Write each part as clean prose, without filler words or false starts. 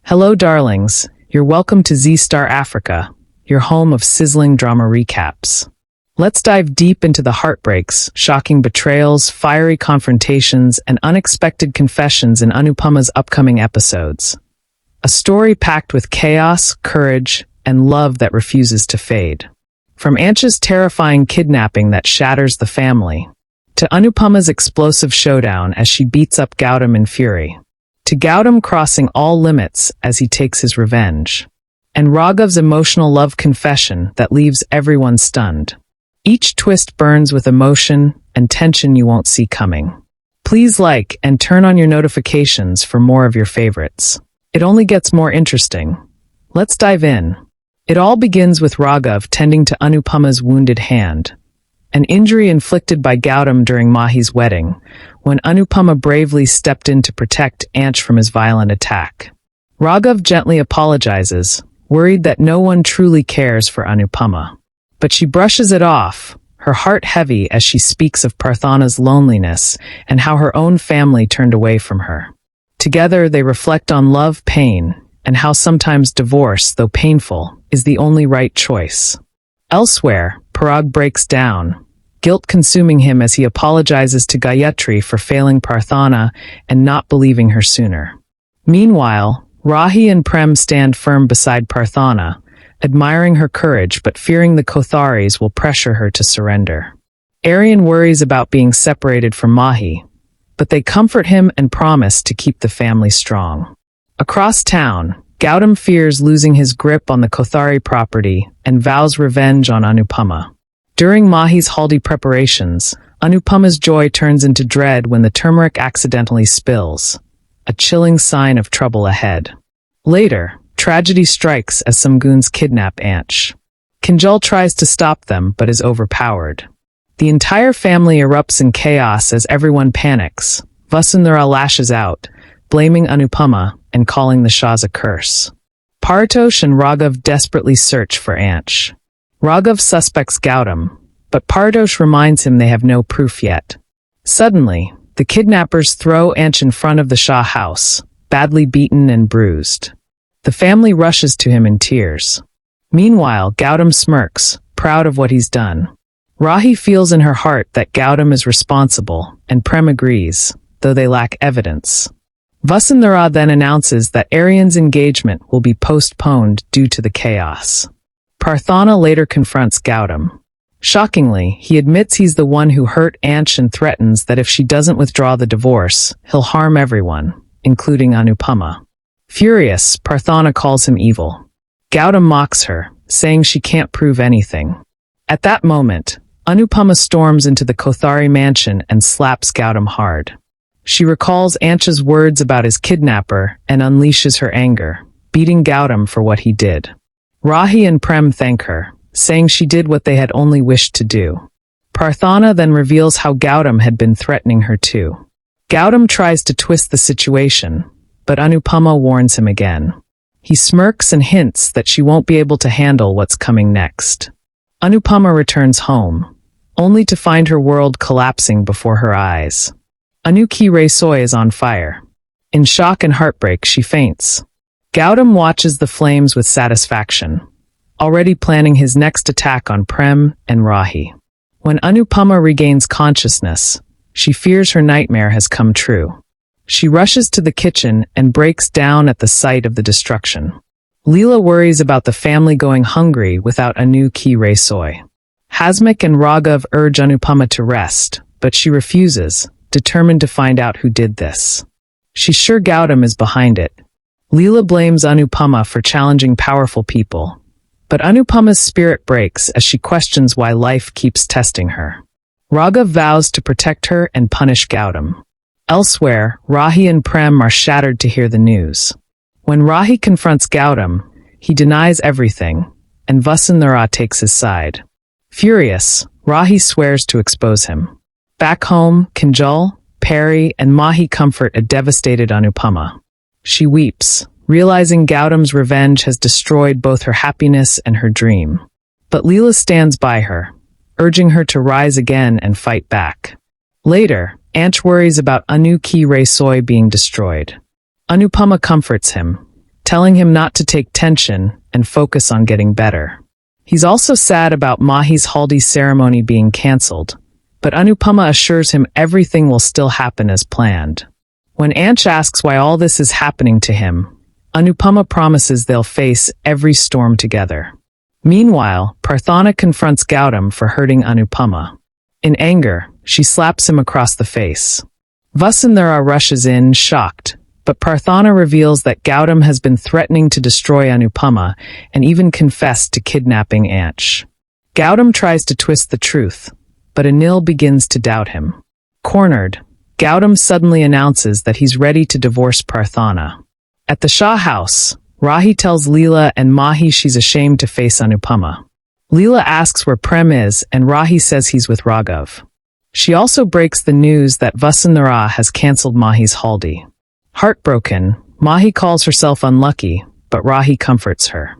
Hello, darlings. You're welcome to Z-Star Africa, your home of sizzling drama recaps. Let's dive deep into the heartbreaks, shocking betrayals, fiery confrontations, and unexpected confessions in Anupama's upcoming episodes. A story packed with chaos, courage, and love that refuses to fade. From Ancha's terrifying kidnapping that shatters the family, to Anupama's explosive showdown as she beats up Gautam in fury, to Gautam crossing all limits as he takes his revenge, and Raghav's emotional love confession that leaves everyone stunned. Each twist burns with emotion and tension you won't see coming. Please like and turn on your notifications for more of your favorites. It only gets more interesting. Let's dive in. It all begins with Raghav tending to Anupama's wounded hand, an injury inflicted by Gautam during Mahi's wedding, when Anupama bravely stepped in to protect Anch from his violent attack. Raghav gently apologizes, worried that no one truly cares for Anupama. But she brushes it off, her heart heavy as she speaks of Parthana's loneliness and how her own family turned away from her. Together, they reflect on love, pain, and how sometimes divorce, though painful, is the only right choice. Elsewhere, Parag breaks down, guilt consuming him as he apologizes to Gayatri for failing Parthana and not believing her sooner. Meanwhile, Rahi and Prem stand firm beside Parthana, admiring her courage but fearing the Kotharis will pressure her to surrender. Aryan worries about being separated from Mahi, but they comfort him and promise to keep the family strong. Across town, Gautam fears losing his grip on the Kothari property and vows revenge on Anupama. During Mahi's haldi preparations, Anupama's joy turns into dread when the turmeric accidentally spills, a chilling sign of trouble ahead. Later, tragedy strikes as some goons kidnap Anch. Kinjal tries to stop them but is overpowered. The entire family erupts in chaos as everyone panics. Vasundhara lashes out, blaming Anupama and calling the Shahs a curse. Paritosh and Raghav desperately search for Anch. Raghav suspects Gautam, but Paritosh reminds him they have no proof yet. Suddenly, the kidnappers throw Anch in front of the Shah house, badly beaten and bruised. The family rushes to him in tears. Meanwhile, Gautam smirks, proud of what he's done. Rahi feels in her heart that Gautam is responsible, and Prem agrees, though they lack evidence. Vasundhara then announces that Aryan's engagement will be postponed due to the chaos. Parthana later confronts Gautam. Shockingly, he admits he's the one who hurt Anch and threatens that if she doesn't withdraw the divorce, he'll harm everyone, including Anupama. Furious, Parthana calls him evil. Gautam mocks her, saying she can't prove anything. At that moment, Anupama storms into the Kothari mansion and slaps Gautam hard. She recalls Ancha's words about his kidnapper and unleashes her anger, beating Gautam for what he did. Rahi and Prem thank her, saying she did what they had only wished to do. Parthana then reveals how Gautam had been threatening her too. Gautam tries to twist the situation, but Anupama warns him again. He smirks and hints that she won't be able to handle what's coming next. Anupama returns home, only to find her world collapsing before her eyes. Ki Rasoi is on fire. In shock and heartbreak, she faints. Gautam watches the flames with satisfaction, already planning his next attack on Prem and Rahi. When Anupama regains consciousness, she fears her nightmare has come true. She rushes to the kitchen and breaks down at the sight of the destruction. Leela worries about the family going hungry without Ki Rasoi. Hasmik and Raghav urge Anupama to rest, but she refuses, determined to find out who did this. She's sure Gautam is behind it. Leela blames Anupama for challenging powerful people, but Anupama's spirit breaks as she questions why life keeps testing her. Raghav vows to protect her and punish Gautam. Elsewhere, Rahi and Prem are shattered to hear the news. When Rahi confronts Gautam, he denies everything, and Vasundhara takes his side. Furious, Rahi swears to expose him. Back home, Kinjal, Peri, and Mahi comfort a devastated Anupama. She weeps, realizing Gautam's revenge has destroyed both her happiness and her dream. But Leela stands by her, urging her to rise again and fight back. Later, Anch worries about Ki Rasoi being destroyed. Anupama comforts him, telling him not to take tension and focus on getting better. He's also sad about Mahi's haldi ceremony being cancelled, but Anupama assures him everything will still happen as planned. When Anch asks why all this is happening to him, Anupama promises they'll face every storm together. Meanwhile, Prarthana confronts Gautam for hurting Anupama. In anger, she slaps him across the face. Vasundhara rushes in, shocked, but Prarthana reveals that Gautam has been threatening to destroy Anupama and even confessed to kidnapping Anch. Gautam tries to twist the truth, but Anil begins to doubt him. Cornered, Gautam suddenly announces that he's ready to divorce Prarthana. At the Shah house, Rahi tells Leela and Mahi she's ashamed to face Anupama. Leela asks where Prem is, and Rahi says he's with Raghav. She also breaks the news that Vasundhara has cancelled Mahi's haldi. Heartbroken, Mahi calls herself unlucky, but Rahi comforts her.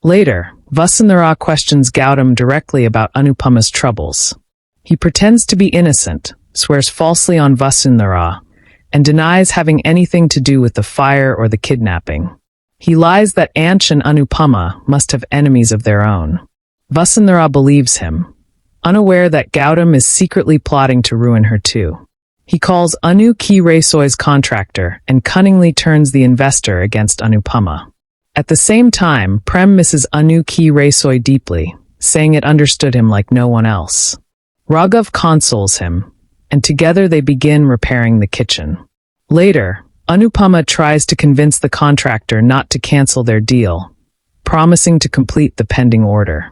Later, Vasundhara questions Gautam directly about Anupama's troubles. He pretends to be innocent, swears falsely on Vasundhara, and denies having anything to do with the fire or the kidnapping. He lies that Anch and Anupama must have enemies of their own. Vasundhara believes him, unaware that Gautam is secretly plotting to ruin her too. He calls Anu Ki Rasoi's contractor and cunningly turns the investor against Anupama. At the same time, Prem misses Anu Ki Rasoi deeply, saying it understood him like no one else. Raghav consoles him, and together they begin repairing the kitchen. Later, Anupama tries to convince the contractor not to cancel their deal, promising to complete the pending order.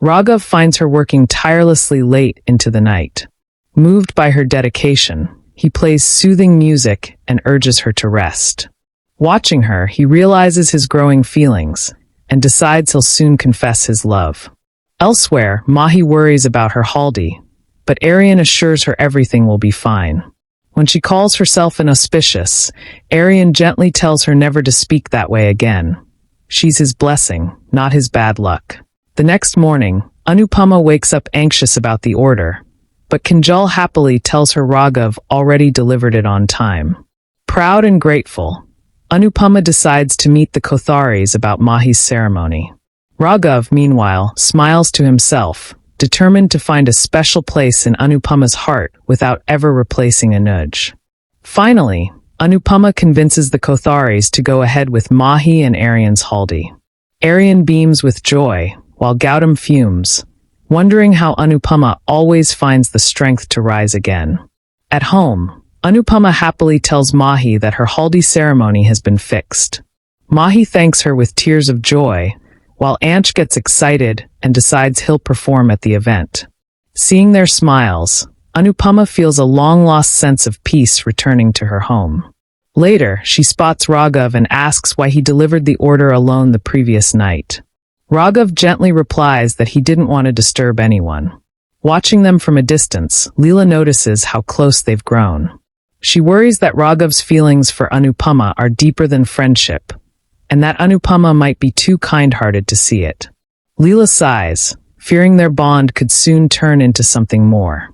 Raghav finds her working tirelessly late into the night. Moved by her dedication, he plays soothing music and urges her to rest. Watching her, he realizes his growing feelings and decides he'll soon confess his love. Elsewhere, Mahi worries about her haldi, but Aryan assures her everything will be fine. When she calls herself inauspicious, Aryan gently tells her never to speak that way again. She's his blessing, not his bad luck. The next morning, Anupama wakes up anxious about the order, but Kinjal happily tells her Raghav already delivered it on time. Proud and grateful, Anupama decides to meet the Kotharis about Mahi's ceremony. Raghav, meanwhile, smiles to himself, determined to find a special place in Anupama's heart without ever replacing Anuj. Finally, Anupama convinces the Kotharis to go ahead with Mahi and Aryan's haldi. Aryan beams with joy, while Gautam fumes, wondering how Anupama always finds the strength to rise again. At home, Anupama happily tells Mahi that her haldi ceremony has been fixed. Mahi thanks her with tears of joy, while Anch gets excited and decides he'll perform at the event. Seeing their smiles, Anupama feels a long-lost sense of peace returning to her home. Later, she spots Raghav and asks why he delivered the order alone the previous night. Raghav gently replies that he didn't want to disturb anyone. Watching them from a distance, Leela notices how close they've grown. She worries that Raghav's feelings for Anupama are deeper than friendship, and that Anupama might be too kind-hearted to see it. Leela sighs, fearing their bond could soon turn into something more.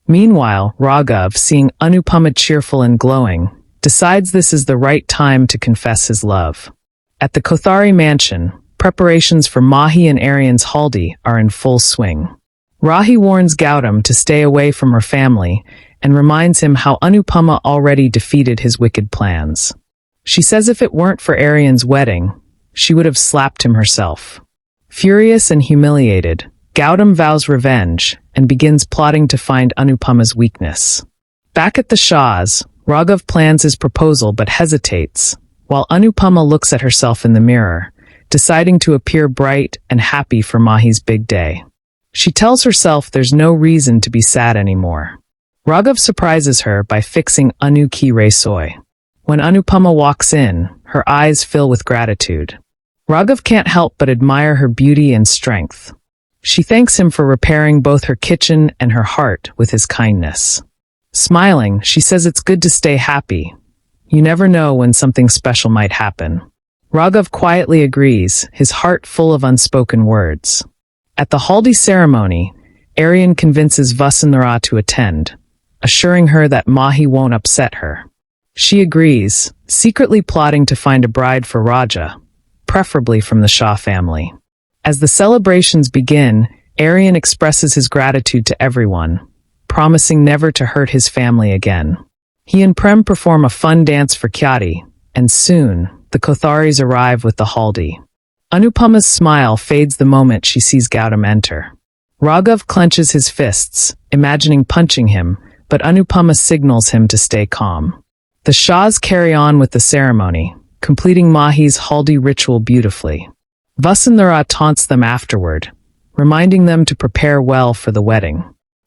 Meanwhile, Raghav, seeing Anupama cheerful and glowing, decides this is the right time to confess his love. At the Kothari mansion, preparations for Mahi and Aryan's haldi are in full swing. Rahi warns Gautam to stay away from her family and reminds him how Anupama already defeated his wicked plans. She says if it weren't for Aryan's wedding, she would have slapped him herself. Furious and humiliated, Gautam vows revenge and begins plotting to find Anupama's weakness. Back at the Shah's, Raghav plans his proposal but hesitates, while Anupama looks at herself in the mirror, deciding to appear bright and happy for Mahi's big day. She tells herself there's no reason to be sad anymore. Raghav surprises her by fixing Anu Ki Rasoi. When Anupama walks in, her eyes fill with gratitude. Raghav can't help but admire her beauty and strength. She thanks him for repairing both her kitchen and her heart with his kindness. Smiling, she says it's good to stay happy. You never know when something special might happen. Raghav quietly agrees, his heart full of unspoken words. At the haldi ceremony, Aryan convinces Vasundhara to attend, assuring her that Mahi won't upset her. She agrees, secretly plotting to find a bride for Raja, preferably from the Shah family. As the celebrations begin, Aryan expresses his gratitude to everyone, promising never to hurt his family again. He and Prem perform a fun dance for Kyati, and soon, the Kotharis arrive with the haldi. Anupama's smile fades the moment she sees Gautam enter. Raghav clenches his fists, imagining punching him, but Anupama signals him to stay calm. The Shahs carry on with the ceremony, completing Mahi's haldi ritual beautifully. Vasundhara taunts them afterward, reminding them to prepare well for the wedding.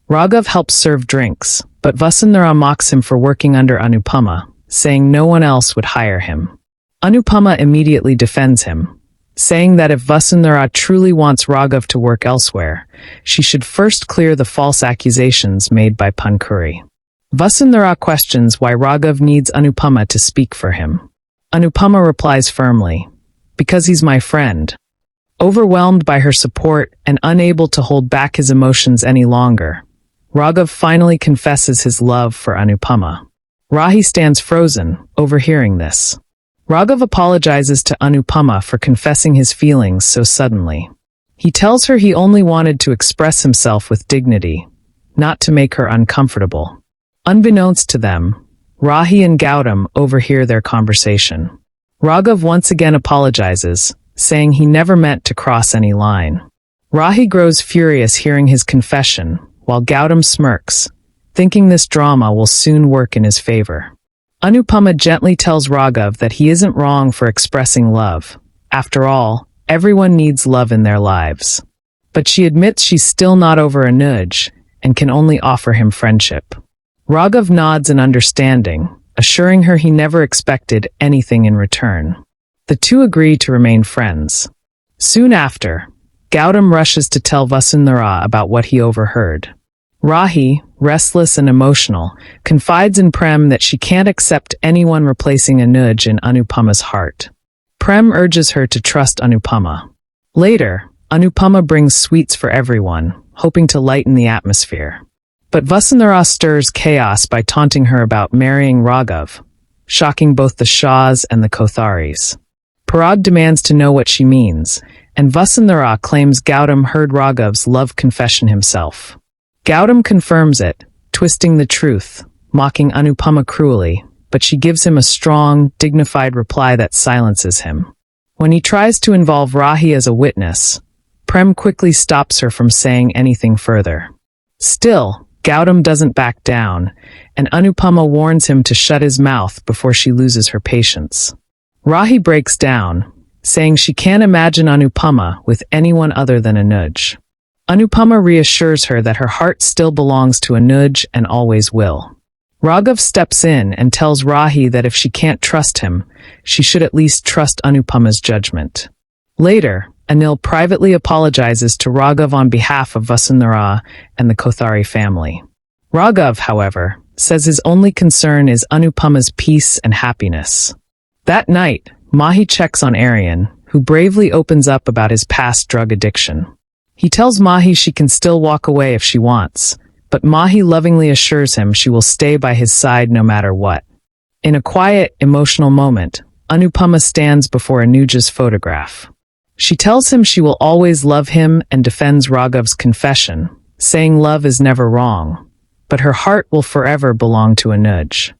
Raghav helps serve drinks, but Vasundhara mocks him for working under Anupama, saying no one else would hire him. Anupama immediately defends him, saying that if Vasundhara truly wants Raghav to work elsewhere, she should first clear the false accusations made by Pankuri. Vasundhara questions why Raghav needs Anupama to speak for him. Anupama replies firmly, "Because he's my friend." Overwhelmed by her support and unable to hold back his emotions any longer, Raghav finally confesses his love for Anupama. Rahi stands frozen, overhearing this. Raghav apologizes to Anupama for confessing his feelings so suddenly. He tells her he only wanted to express himself with dignity, not to make her uncomfortable. Unbeknownst to them, Rahi and Gautam overhear their conversation. Raghav once again apologizes, saying he never meant to cross any line. Rahi grows furious hearing his confession, while Gautam smirks, thinking this drama will soon work in his favor. Anupama gently tells Raghav that he isn't wrong for expressing love. After all, everyone needs love in their lives. But she admits she's still not over Anuj, and can only offer him friendship. Raghav nods in understanding, assuring her he never expected anything in return. The two agree to remain friends. Soon after, Gautam rushes to tell Vasundhara about what he overheard. Rahi, restless and emotional, confides in Prem that she can't accept anyone replacing Anuj in Anupama's heart. Prem urges her to trust Anupama. Later, Anupama brings sweets for everyone, hoping to lighten the atmosphere. But Vasundhara stirs chaos by taunting her about marrying Raghav, shocking both the Shahs and the Kotharis. Parag demands to know what she means, and Vasundhara claims Gautam heard Raghav's love confession himself. Gautam confirms it, twisting the truth, mocking Anupama cruelly, but she gives him a strong, dignified reply that silences him. When he tries to involve Rahi as a witness, Prem quickly stops her from saying anything further. Still, Gautam doesn't back down, and Anupama warns him to shut his mouth before she loses her patience. Rahi breaks down, saying she can't imagine Anupama with anyone other than Anuj. Anupama reassures her that her heart still belongs to Anuj and always will. Raghav steps in and tells Rahi that if she can't trust him, she should at least trust Anupama's judgment. Later, Anil privately apologizes to Raghav on behalf of Vasundhara and the Kothari family. Raghav, however, says his only concern is Anupama's peace and happiness. That night, Mahi checks on Aryan, who bravely opens up about his past drug addiction. He tells Mahi she can still walk away if she wants, but Mahi lovingly assures him she will stay by his side no matter what. In a quiet, emotional moment, Anupama stands before Anuja's photograph. She tells him she will always love him and defends Raghav's confession, saying love is never wrong, but her heart will forever belong to Anuj.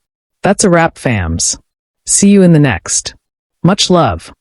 That's a wrap, fams. See you in the next. Much love.